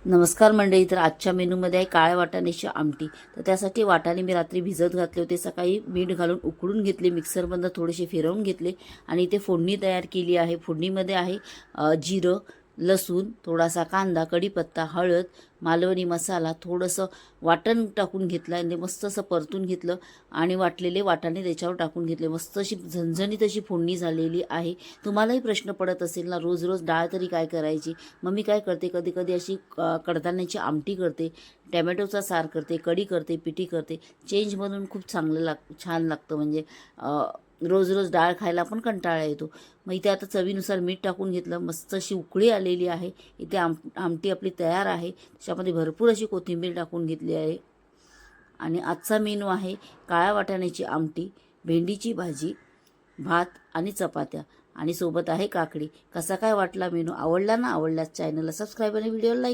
नमस्कार मंडळी. तर आजच्या मेनूमध्ये आहे काळ्या वाटाण्याची आमटी. तर त्यासाठी वाटाणे मी रात्री भिजत घातले होते, सकाळी मीठ घालून उकळून घेतले, मिक्सरमधनं थोडेसे फिरवून घेतले आणि इथे फोडणी तयार केली आहे. फोडणीमध्ये आहे जिरं, लसूण, थोडासा कांदा, कढीपत्ता, हळद, मालवणी मसाला, थोडंसं वाटण टाकून घेतलं आणि मस्त असं परतून घेतलं आणि वाटलेले वाटाणे त्याच्यावर टाकून घेतले. मस्त अशी झणझणीत अशी फोडणी झालेली आहे. तुम्हालाही प्रश्न पडत असेल ना, रोज रोज डाळ तरी काय करायची. मग मी काय करते, कधी कधी अशी कडधान्याची आमटी करते, टॅमॅटोचा सार करते, कढी करते, पिठी करते. चेंज म्हणून खूप छान लागतं. म्हणजे रोज रोज डाळ खायला पण कंटाळा येतो. मग इथे आता चवीनुसार मीठ टाकून घेतलं, मस्त अशी उकळी आलेली आहे. इथे आमटी आपली तयार आहे. त्याच्यामध्ये भरपूर अशी कोथिंबीर टाकून घेतली आहे. आणि आजचा मेनू आहे काळ्या वाटाण्याची आमटी, भेंडीची भाजी, भात आणि चपात्या आणि सोबत आहे काकडी. कसा काय वाटला मेनू? आवडला ना? आवडल्यास चॅनलला सबस्क्राईब आणि व्हिडिओला लाईक.